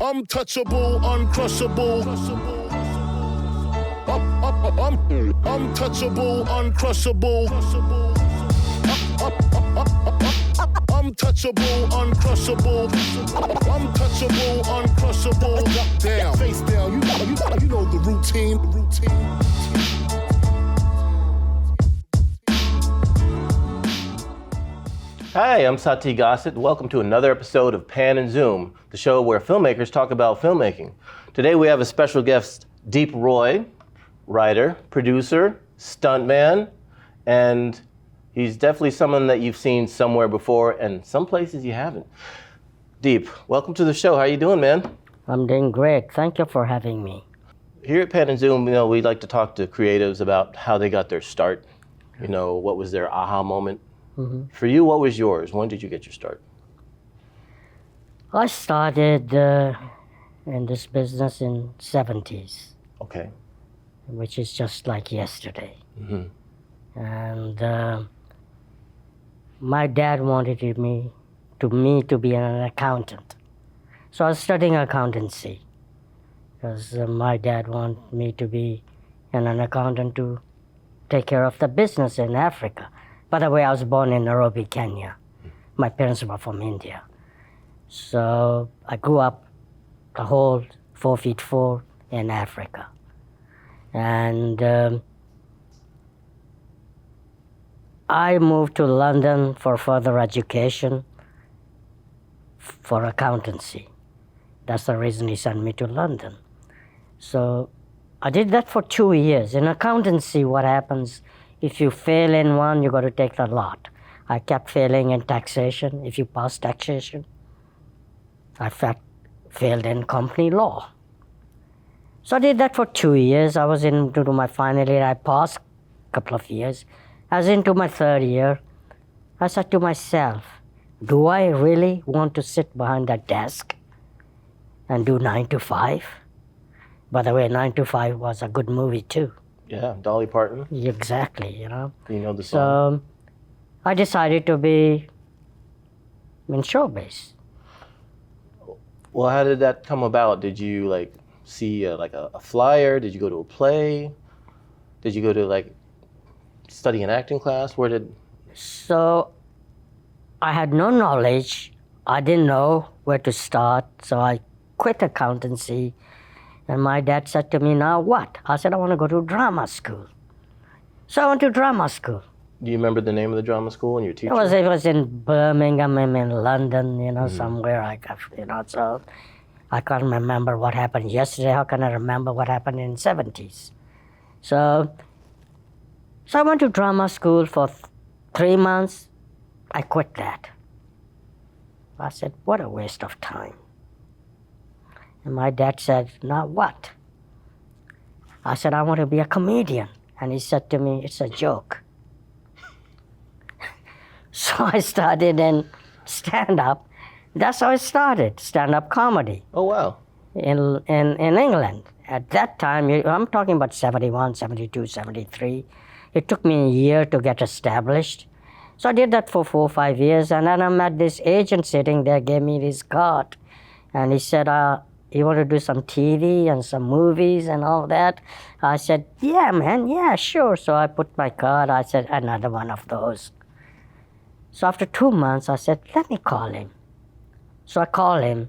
Untouchable, uncrushable. Untouchable, uncrushable. Untouchable, uncrushable. Untouchable, uncrushable. Down, face down. You know the routine. Hi, I'm Satie Gossett. Welcome to another episode of Pan and Zoom, the show where filmmakers talk about filmmaking. Today we have a special guest, Deep Roy, writer, producer, stuntman, and he's definitely someone that you've seen somewhere before and some places you haven't. Deep, welcome to the show. How are you doing, man? I'm doing great. Thank you for having me. Here at Pan and Zoom, we like to talk to creatives about how they got their start. What was their aha moment? Mm-hmm. For you, what was yours? When did you get your start? I started in this business in 70s. Okay. Which is just like yesterday. Mm-hmm. And my dad wanted me to be an accountant. So I was studying accountancy because my dad wanted me to be an accountant to take care of the business in Africa. By the way, I was born in Nairobi, Kenya. My parents were from India. So I grew up the whole 4'4" in Africa. And I moved to London for further education for accountancy. That's the reason he sent me to London. So I did that for 2 years. In accountancy, what happens, if you fail in one, you got to take the lot. I kept failing in taxation. If you pass taxation, I failed in company law. So I did that for 2 years. I was into my final year. I passed a couple of years. I was into my third year. I said to myself, do I really want to sit behind that desk and do 9 to 5? By the way, 9 to 5 was a good movie too. Yeah, Dolly Parton. Exactly, You know the song. So I decided to be in showbiz. Well, how did that come about? Did you see a flyer? Did you go to a play? Did you go to study an acting class? So I had no knowledge. I didn't know where to start. So I quit accountancy. And my dad said to me, now what? I said, I want to go to drama school. So I went to drama school. Do you remember the name of the drama school and your teacher? It was in Birmingham, in London, somewhere so I can't remember what happened yesterday. How can I remember what happened in the 70s? So I went to drama school for 3 months. I quit that. I said, what a waste of time. And my dad said, now what? I said, I want to be a comedian. And he said to me, it's a joke. So I started in stand-up. That's how I started, stand-up comedy. Oh, wow. In England. At that time, I'm talking about 71, 72, 73. It took me a year to get established. So I did that for 4 or 5 years. And then I met this agent sitting there, gave me this card. And he said, you want to do some TV and some movies and all that? I said, yeah, man, yeah, sure. So I put my card. I said, another one of those. So after 2 months, I said, let me call him. So I called him,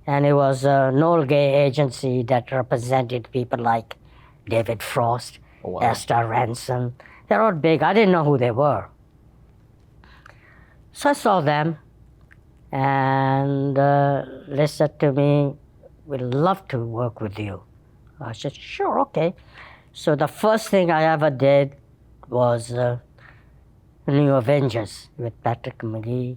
and it was a Noel Gay agency that represented people like David Frost, oh, wow. Esther Ranson. They're all big. I didn't know who they were. So I saw them, and they said to me, we'd love to work with you. I said, sure, okay. So the first thing I ever did was New Avengers with Patrick McGee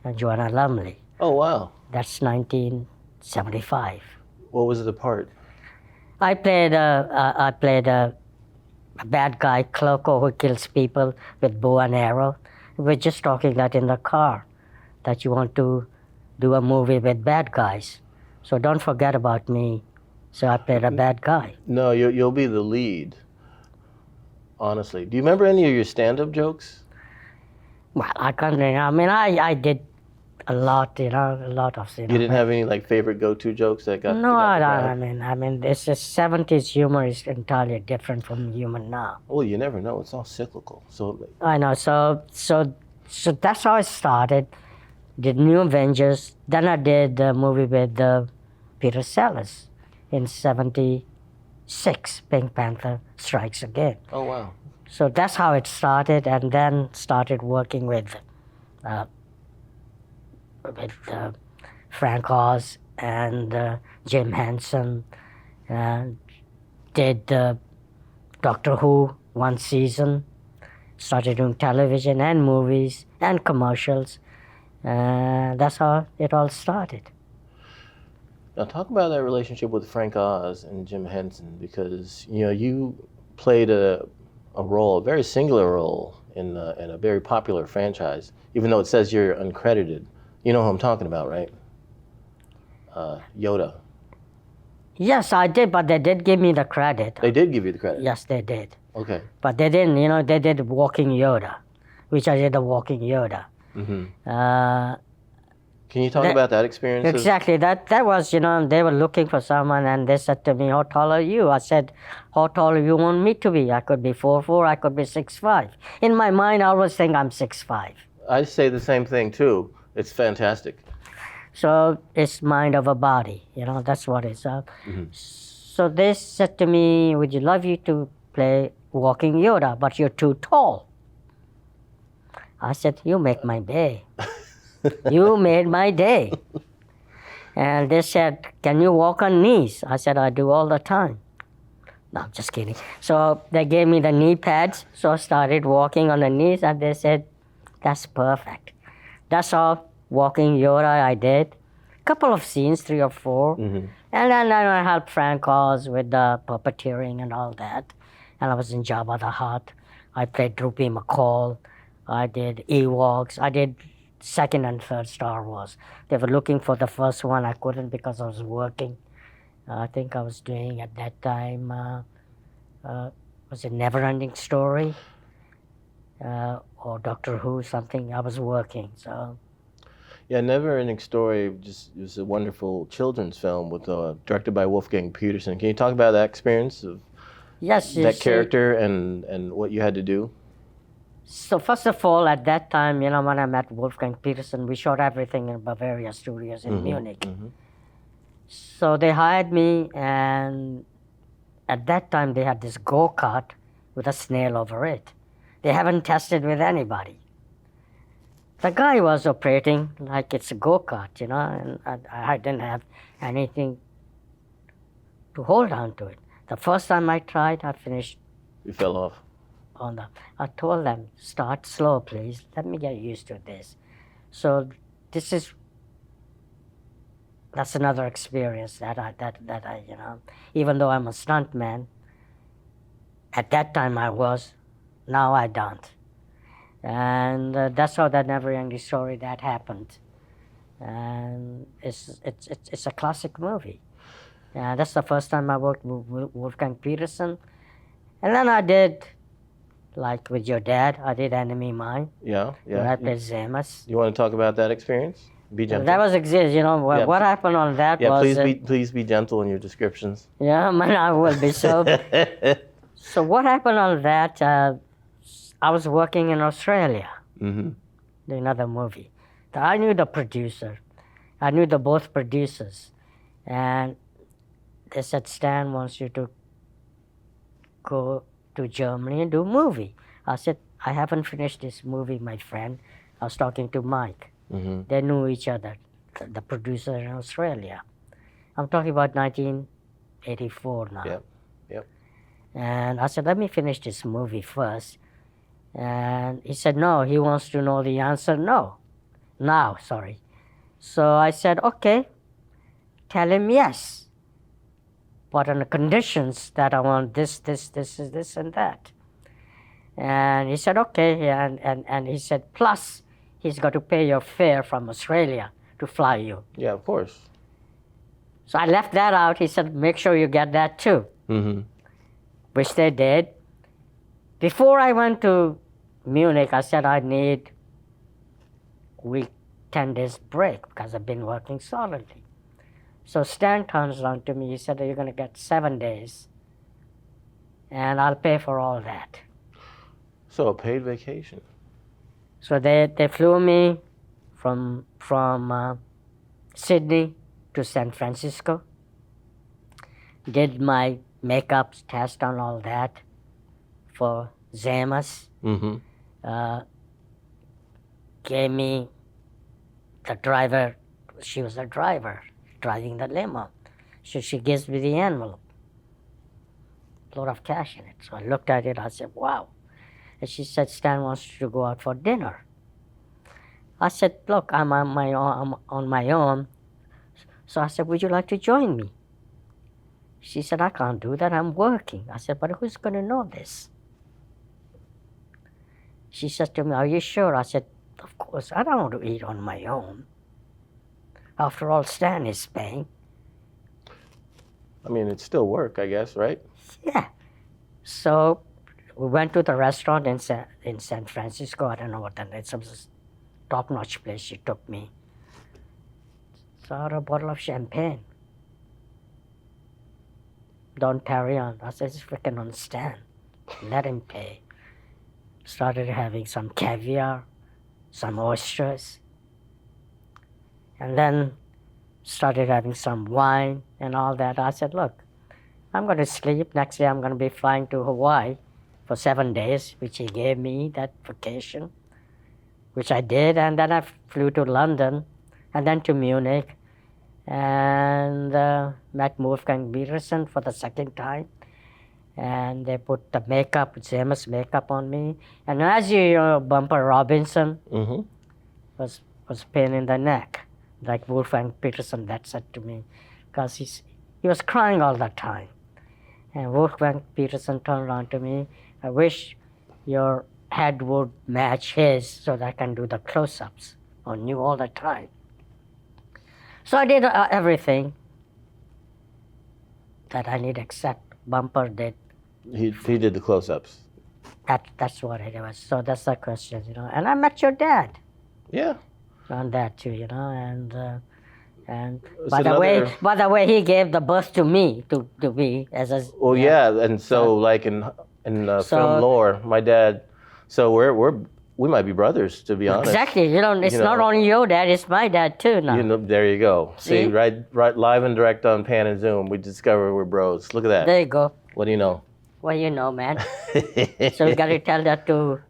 and Joanna Lumley. Oh, wow. That's 1975. What was the part? I played a bad guy, Cloco, who kills people with bow and arrow. We were just talking that in the car, that you want to do a movie with bad guys. So don't forget about me. So I played a bad guy. No, you'll be the lead. Honestly. Do you remember any of your stand-up jokes? Well, I can't remember. I mean, I did a lot, a lot of. You didn't have any like favorite go-to jokes that got? No, that got the I crowd? mean, this is 70s humor is entirely different from humor now. Well, you never know. It's all cyclical. So I know. So that's how I started. Did New Avengers. Then I did a movie with Peter Sellers in '76. Pink Panther Strikes Again. oh wow. So that's how it started, and then started working with Frank Oz and Jim Henson. Did Doctor Who one season. Started doing television and movies and commercials. That's how it all started. Now talk about that relationship with Frank Oz and Jim Henson, because you played a role, a very singular role in a very popular franchise, even though it says you're uncredited. You know who I'm talking about, right? Yoda. Yes, I did, but they did give me the credit. They did give you the credit. Yes, they did. Okay. But they didn't, they did Walking Yoda, which I did the Walking Yoda. Mm-hmm. Can you talk about that experience? Exactly. That was, they were looking for someone, and they said to me, "How tall are you?" I said, "How tall do you want me to be?" I could be 4'4", I could be 6'5". In my mind, I always think I'm 6'5". I say the same thing too. It's fantastic. So it's mind over body, that's what it's up. Mm-hmm. So they said to me, "Would you love you to play Walking Yoda, but you're too tall?" I said, "You make my day." You made my day. And they said, "Can you walk on knees?" I said, "I do all the time." No, I'm just kidding. So they gave me the knee pads, so I started walking on the knees, and they said, "That's perfect." That's all. Walking Yoda I did. Couple of scenes, 3 or 4. Mm-hmm. And then I helped Frank Oz with the puppeteering and all that. And I was in Jabba the Hutt. I played Droopy McCall. I did Ewoks. I did second and third Star Wars. They were looking for the first one. I couldn't because I was working. I think I was doing at that time, was it NeverEnding Story? Or Doctor Who, something. I was working, so. Yeah, NeverEnding Story just was a wonderful children's film with directed by Wolfgang Peterson. Can you talk about that experience of that character and what you had to do? So first of all, at that time, when I met Wolfgang Peterson, we shot everything in Bavaria Studios in Munich. Mm-hmm. So they hired me, and at that time they had this go-kart with a snail over it. They haven't tested with anybody. The guy was operating like it's a go-kart, and I didn't have anything to hold on to it. The first time I tried, I finished. You fell off. I told them, "Start slow, please. Let me get used to this." So that's another experience that I even though I'm a stuntman, at that time I was, now I don't. And that's how that NeverEnding Story that happened. And it's a classic movie. That's the first time I worked with Wolfgang Peterson. And then I did, like with your dad, I did Enemy Mine. Yeah. Where I played Zemus. You want to talk about that experience? Be gentle. That was what happened on that was... Please be gentle in your descriptions. Yeah, man, I will be. So what happened on that, I was working in Australia, doing another movie. I knew the producer. I knew both producers. And they said, "Stan wants you to go to Germany and do a movie." I said, "I haven't finished this movie, my friend." I was talking to Mike. Mm-hmm. They knew each other, the producer in Australia. I'm talking about 1984 now. Yep. And I said, "Let me finish this movie first." And he said, "No, he wants to know the answer now, sorry." So I said, "Okay, tell him yes. But on the conditions that I want this, and that." And he said, "Okay." And he said, "Plus, he's got to pay your fare from Australia to fly you." Yeah, of course. So I left that out. He said, "Make sure you get that too." Mm-hmm. Which they did. Before I went to Munich, I said I need a week 10 days break because I've been working solidly. So Stan turns around to me, he said, you're going to get 7 days, and I'll pay for all that. So a paid vacation. So they flew me from Sydney to San Francisco, did my makeup test and all that for Zemas, gave me the driver, she was a driver driving the limo. So she gives me the envelope, a lot of cash in it. So I looked at it, I said, wow. And she said, Stan wants you to go out for dinner. I said, look, I'm on my own. So I said, would you like to join me? She said, I can't do that, I'm working. I said, but who's going to know this? She said to me, are you sure? I said, of course, I don't want to eat on my own. After all, Stan is paying. I mean, it's still work, I guess, right? Yeah. So we went to the restaurant in San Francisco. I don't know what the name, some top-notch place she took me. Saw a bottle of champagne. Don't carry on. I said, it's freaking on Stan. Let him pay. Started having some caviar, some oysters, and then started having some wine and all that. I said, look, I'm going to sleep. Next day I'm going to be flying to Hawaii for 7 days, which he gave me, that vacation, which I did. And then I flew to London and then to Munich and met Wolfgang Petersen for the second time. And they put the makeup, Zemas makeup on me. And as you know, Bumper Robinson was a pain in the neck, like Wolfgang Petersen, that said to me, because he was crying all the time. And Wolfgang Petersen turned around to me, I wish your head would match his so that I can do the close-ups on you all the time. So I did everything that I need except Bumper did. He did the close-ups. That's what it was. So that's the question, you know. And I met your dad. Yeah. On that too, you know, and It's by the way, he gave the birth to me to be as a. Well, yeah, and so like in film lore, my dad. So we might be brothers, to be honest. Exactly, you know, it's not only your dad, it's my dad too now. You know, there you go. See, right, live and direct on Pan and Zoom, we discover we're bros. Look at that. There you go. What do you know? Well, you know, man. So we got to tell that to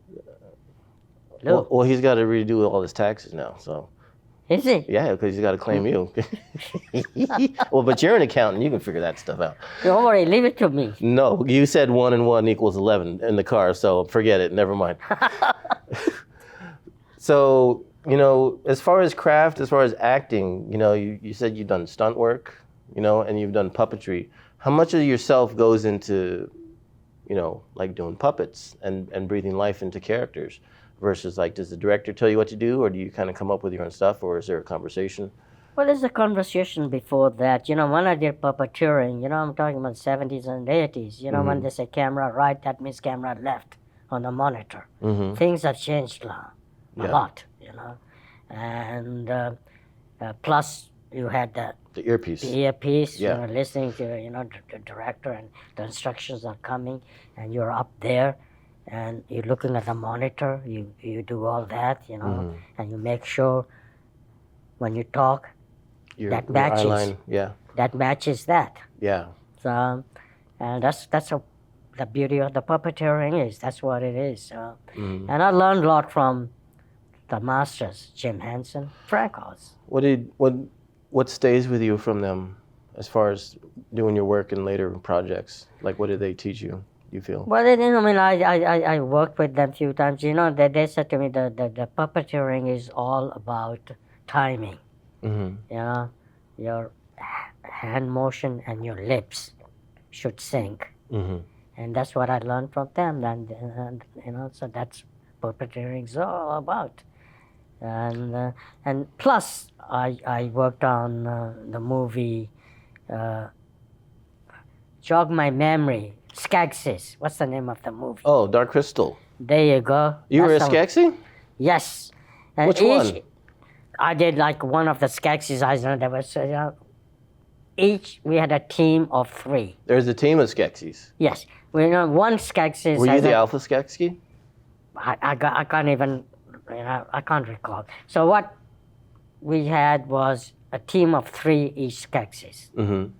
Lou. Well, he's got to redo all his taxes now, so. Is he? Yeah, because he's got to claim you. Well, but you're an accountant. You can figure that stuff out. Don't worry, leave it to me. No, you said 1 and 1 equals 11 in the car, so forget it. Never mind. So, you know, as far as craft, as far as acting, you know, you said you've done stunt work, you know, and you've done puppetry. How much of yourself goes into, you know, like doing puppets and breathing life into characters versus like, does the director tell you what to do, or do you kind of come up with your own stuff, or is there a conversation? Well, there's a conversation before that. You know, when I did puppeteering, you know, I'm talking about 70s and 80s. You know, when they say camera right, that means camera left on the monitor. Things have changed a lot, you know. And plus, you had the earpiece. The earpiece, yeah. You know, listening to, you know, the director, and the instructions are coming, and you're up there, and you're looking at the monitor. You do all that, you know, and you make sure when you talk, that matches. Your eyeline, yeah. That matches that. Yeah. So, and that's the beauty of the puppeteering is. That's what it is. So, and I learned a lot from the masters, Jim Henson, Frank Oz. What stays with you from them as far as doing your work in later projects? Like, what did they teach you, you feel? Well, I mean, I worked with them a few times. You know, they said to me the puppeteering is all about timing. You know, your hand motion and your lips should sync. And that's what I learned from them. And you know, so that's puppeteering is all about. And plus, I worked on the movie, jog my memory, Skagsis. What's the name of the movie? Oh, Dark Crystal. There you go. You were a Skagsi? Yes. And Which one? I did like one of the Skeksis. There was each we had a team of 3. There's a team of Skeksis. Yes, one Skeksis. Were you the alpha Skeksy? I can't even, I can't recall. So what we had was a team of 3 each Skeksis. Mm-hmm.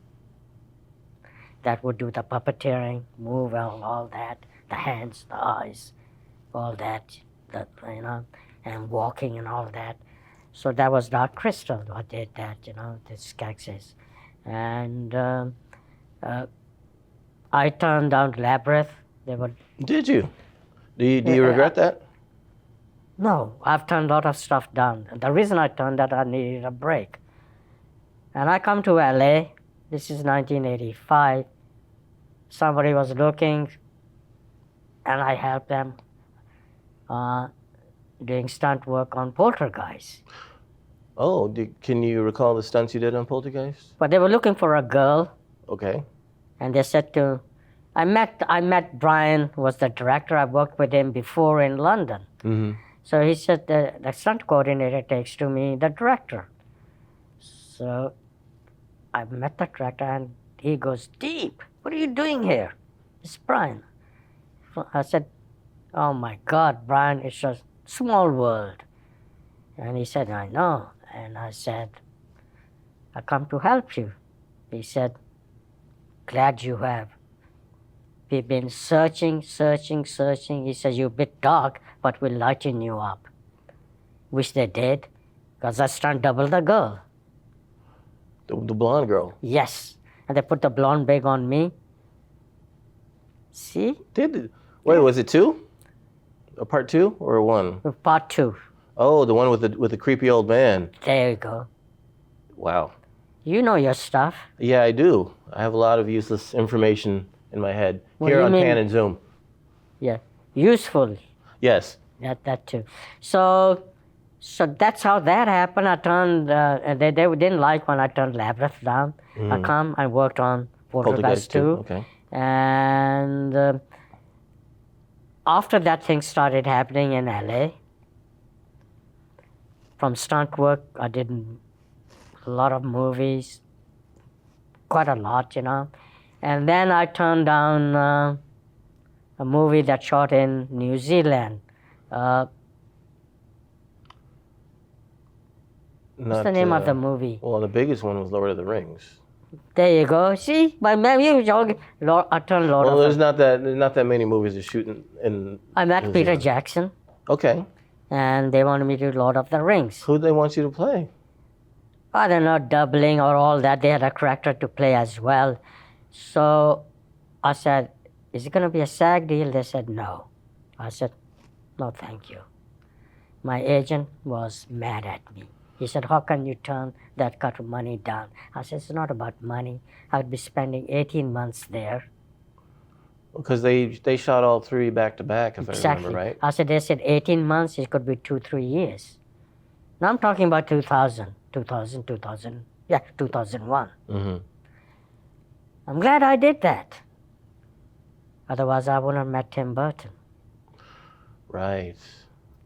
That would do the puppeteering, move all that, the hands, the eyes, all that, and walking and all that. So that was Dark Crystal who did that, the Skeksis. And I turned down Labyrinth. They were. Did you? Do you regret that? No, I've turned a lot of stuff down. And the reason I turned that, I needed a break. And I come to LA. This is 1985. Somebody was looking, and I helped them doing stunt work on Poltergeist. Oh, can you recall the stunts you did on Poltergeist? But they were looking for a girl, Okay. and they said I met Brian, who was the director. I worked with him before in London. Mm-hmm. So he said the stunt coordinator takes to me the director. So I met the director, and he goes, "Deep, what are you doing here?" It's Brian. I said, "Oh my God, Brian, it's a small world." And he said, "I know." And I said, "I come to help you." He said, "Glad you have. We've been searching. He said, "You're a bit dark, but we'll lighten you up." Which they did, because I stunt double the girl. The blonde girl. Yes. And they put the blonde wig on me. See? Wait, was it 2? A part 2 or 1? Part 2. Oh, the one with the creepy old man. There you go. Wow. You know your stuff. Yeah, I do. I have a lot of useless information in my head here on Pan and Zoom. Yeah. Useful. Yes. That too. So that's how that happened. I turned, they didn't like when I turned Labyrinth down. I worked on Poltergeist 2. Okay. And after that, things started happening in LA. From stunt work, I did a lot of movies, quite a lot, And then I turned down a movie that shot in New Zealand. What's the name of the movie? Well, the biggest one was Lord of the Rings. There you go. See, my memory, I turned Lord of the Rings. There's not that many movies to shoot in. I met New Peter Zealand. Jackson, Okay. and they wanted me to do Lord of the Rings. Who they want you to play? I don't know, doubling or all that. They had a character to play as well. So I said, "Is it going to be a SAG deal?" They said, "No." I said, "No, thank you." My agent was mad at me. He said, "How can you turn that cut of money down?" I said, "It's not about money. I'd be spending 18 months there." Because they shot all 3 back to back, if I remember right. I said, they said 18 months, it could be 2-3 years. Now I'm talking about 2000, 2001. Mm-hmm. I'm glad I did that. Otherwise, I wouldn't have met Tim Burton. Right.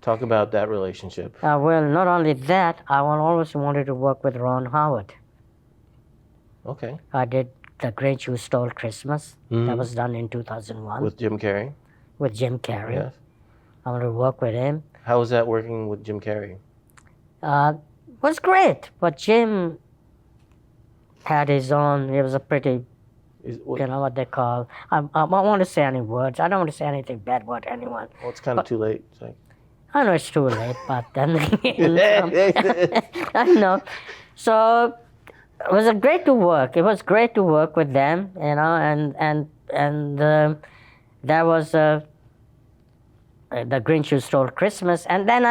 Talk about that relationship. Well, not only that, I always wanted to work with Ron Howard. Okay. I did The Grinch Who Stole Christmas. Mhm. That was done in 2001. With Jim Carrey? With Jim Carrey. Yes. I wanted to work with him. How was that working with Jim Carrey? Was great, but Jim had his own, he was a pretty, you know what they call, I don't want to say any words. I don't want to say anything bad about anyone. Well, it's kind of too late. It's like... I know it's too late, but then again, I know. So it was great to work. It was great to work with them, and that was The Grinch Who Stole Christmas. And then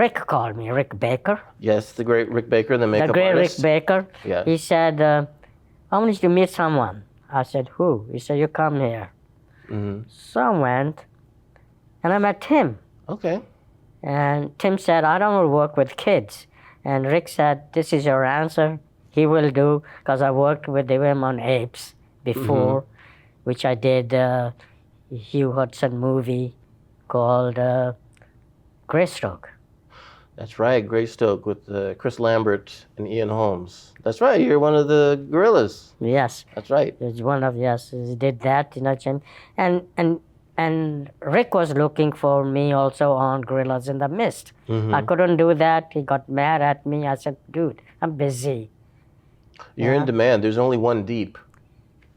Rick called me, Rick Baker. Yes, the great Rick Baker, the makeup The great artist. Rick Baker. Yeah. He said, "I want you to meet someone." I said, "Who?" He said, "You come here." Mm-hmm. So I went, and I met Tim. Okay. And Tim said, "I don't want to work with kids." And Rick said, "This is your answer. He will do," because I worked with him on Apes before, which I did Hugh Hudson movie called Greystoke. That's right, Greystoke with Chris Lambert and Ian Holmes. That's right, you're one of the gorillas. Yes. That's right. It's one of, yes, he did that, Jim. And Rick was looking for me also on Gorillas in the Mist. Mm-hmm. I couldn't do that. He got mad at me. I said, dude, I'm busy. You're in demand. There's only one deep,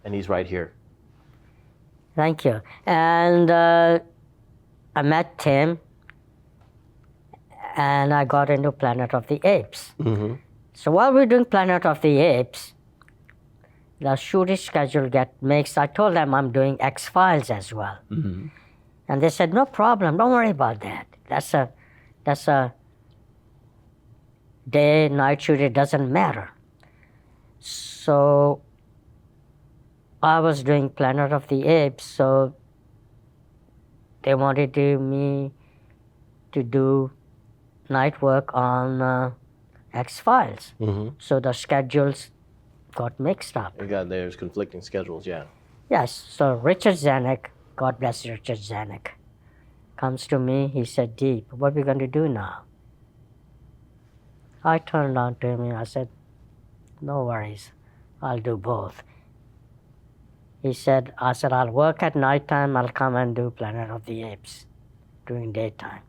and he's right here. Thank you. And I met Tim, and I got into Planet of the Apes. Mm-hmm. So while we're doing Planet of the Apes, the shooting schedule got mixed. I told them I'm doing X-Files as well. Mm-hmm. And they said, no problem, don't worry about that. That's a day, night shoot, it doesn't matter. So I was doing Planet of the Apes, so they wanted me to do night work on X-Files. Mm-hmm. So the schedules got mixed up. There's conflicting schedules, yeah. Yes, so Richard Zanuck, God bless Richard Zanuck, comes to me, he said, Deep, what are we going to do now? I turned on to him and I said, no worries, I'll do both. I said, I'll work at nighttime, I'll come and do Planet of the Apes during daytime.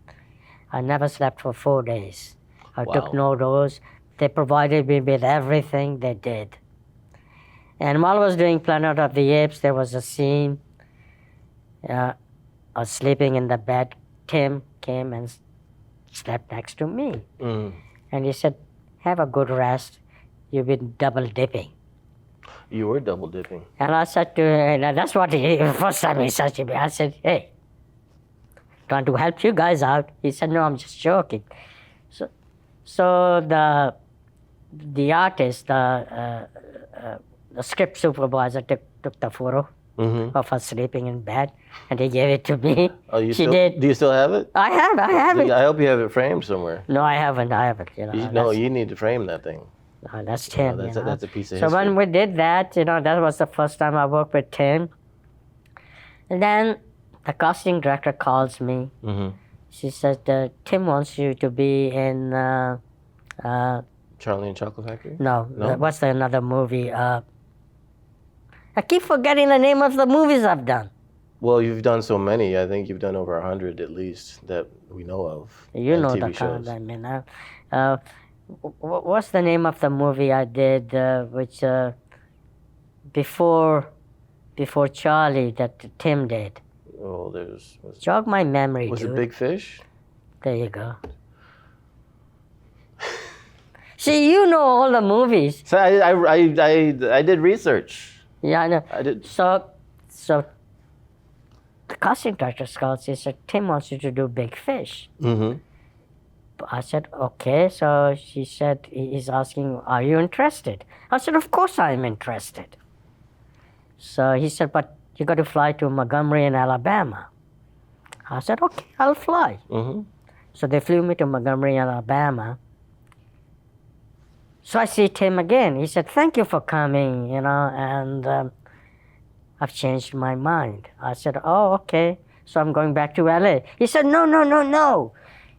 I never slept for 4 days. I took no dose. They provided me with everything they did. And while I was doing Planet of the Apes, there was a scene. I was sleeping in the bed. Tim came and slept next to me. Mm. And he said, have a good rest. You've been double dipping. You were double dipping. And I said to him, and that's what first time he said to me, I said, hey, trying to help you guys out. He said, no, I'm just joking. So the artist, the script supervisor took the photo of us sleeping in bed, and he gave it to me. Oh, she did. Do you still have it? I have it. I hope you have it framed somewhere. No, I haven't. You need to frame that thing. No, that's Tim. That's a piece of history. So when we did that, that was the first time I worked with Tim. And then the casting director calls me. Mm-hmm. She says, Tim wants you to be in... Charlie and Chocolate Factory? No? What's another movie? I keep forgetting the name of the movies I've done. Well, you've done so many. I think you've done over 100 at least that we know of. You know TV the shows. kind, I mean. What's the name of the movie I did, which before Charlie that Tim did? Oh, Jog my memory, Was dude. it Big Fish? There you go. See, you know all the movies. So I did research. Yeah, I know. I did. So the casting director calls. He said, Tim wants you to do Big Fish. Mm-hmm. I said, okay. So she said, he's asking, are you interested? I said, of course I'm interested. So he said, but you got to fly to Montgomery in Alabama. I said, okay, I'll fly. Mm-hmm. So they flew me to Montgomery, Alabama. So I see Tim again. He said, thank you for coming, and I've changed my mind. I said, oh, okay. So I'm going back to LA. He said, no.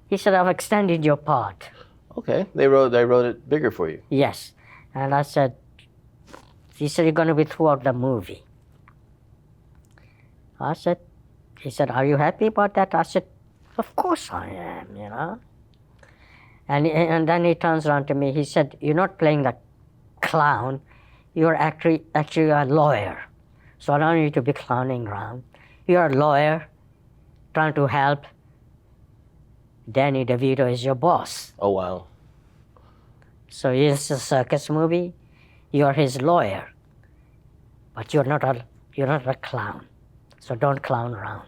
He said, I've extended your part. Okay. They wrote it bigger for you. Yes. And I said, he said, you're going to be throughout the movie. He said, are you happy about that? I said, of course I am, And then he turns around to me. He said, you're not playing the clown. You're actually a lawyer. So I don't need to be clowning around. You're a lawyer trying to help. Danny DeVito is your boss. Oh, wow. So it's a circus movie. You're his lawyer. But you're not a clown. So don't clown around.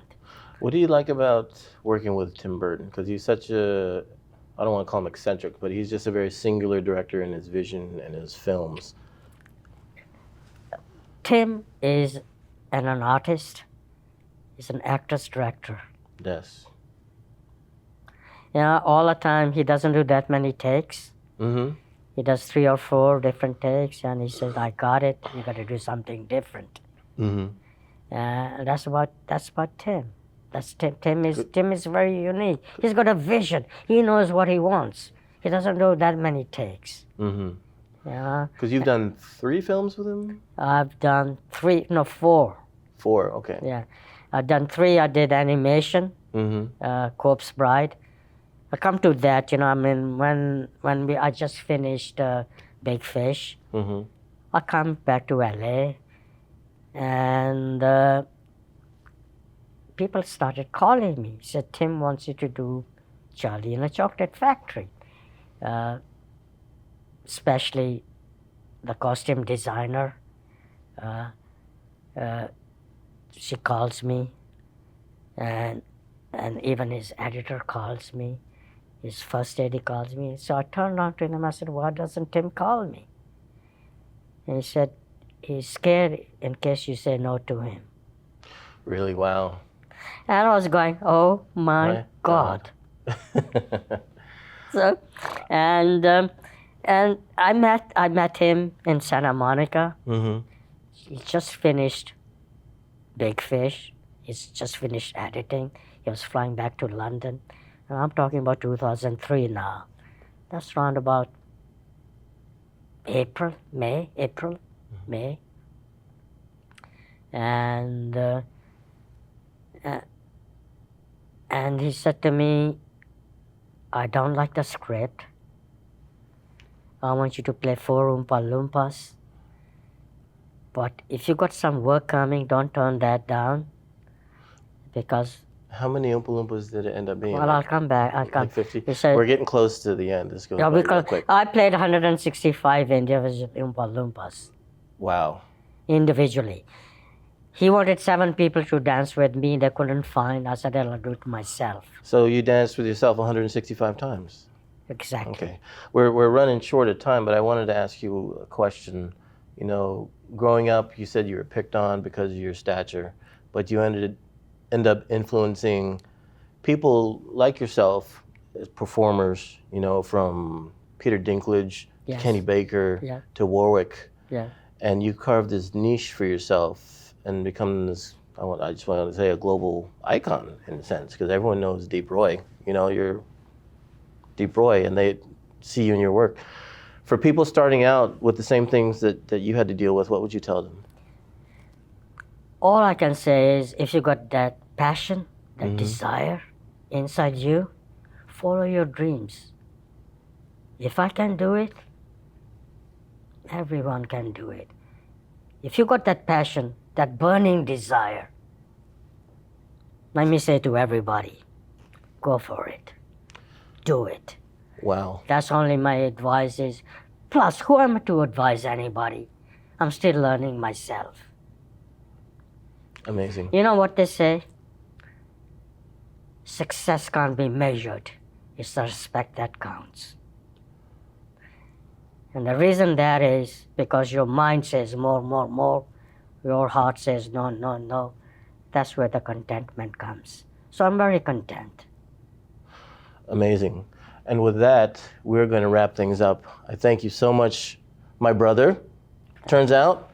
What do you like about working with Tim Burton? Because he's such a, I don't want to call him eccentric, but he's just a very singular director in his vision and his films. Tim is an artist. He's an actress-director. Yes. All the time, he doesn't do that many takes. Mm-hmm. He does 3 or 4 different takes, and he says, I got it. You got to do something different. Mm-hmm. That's about Tim. That's Tim. Tim is very unique. He's got a vision. He knows what he wants. He doesn't do that many takes. Mm-hmm. Yeah. Because you've done 3 films with him? I've done 4. 4, okay. Yeah. I've done 3. I did animation, Corpse Bride. I come to that, I mean, when I just finished Big Fish, I come back to LA, and people started calling me. Said, Tim wants you to do Charlie in a Chocolate Factory. Especially the costume designer. She calls me, and even his editor calls me. His first AD calls me. So I turned around to him. I said, why doesn't Tim call me? And he said, he's scared in case you say no to him. Really? Wow. And I was going, oh my God. So, and I met him in Santa Monica. He just finished Big Fish. He's just finished editing. He was flying back to London. And I'm talking about 2003 now. That's around about May. And he said to me, I don't like the script. I want you to play 4 Oompa-Loompas. But if you got some work coming, don't turn that down. Because... How many Oompa-Loompas did it end up being? Well, I'll come back. Like 50? We're getting close to the end. This goes by real quick. I played 165 individual Oompa-Loompas. Wow. Individually. He wanted 7 people to dance with me. They couldn't find. I said, I'll do it myself. So you danced with yourself 165 times? Exactly. Okay. We're running short of time, but I wanted to ask you a question. Growing up, you said you were picked on because of your stature, but you end up influencing people like yourself as performers, from Peter Dinklage, to Kenny Baker, to Warwick. Yeah. And you carved this niche for yourself and become this, I just want to say, a global icon in a sense, because everyone knows Deep Roy. You're Deep Roy, and they see you in your work. For people starting out with the same things that you had to deal with, what would you tell them? All I can say is, if you got that passion, that desire inside you, follow your dreams. If I can do it, everyone can do it. If you got that passion, that burning desire, let me say to everybody, go for it. Do it. Wow. That's only my advice is. Plus, who am I to advise anybody? I'm still learning myself. Amazing. You know what they say? Success can't be measured. It's the respect that counts. And the reason that is because your mind says more. Your heart says no. That's where the contentment comes. So I'm very content. Amazing. And with that, we're going to wrap things up. I thank you so much, my brother. Turns out,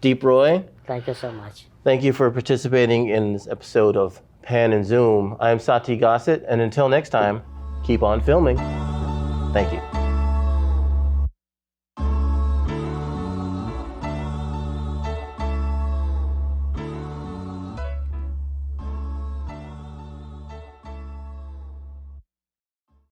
Deep Roy. Thank you so much. Thank you for participating in this episode of Pan and Zoom. I'm Satie Gossett, and until next time, keep on filming. Thank you.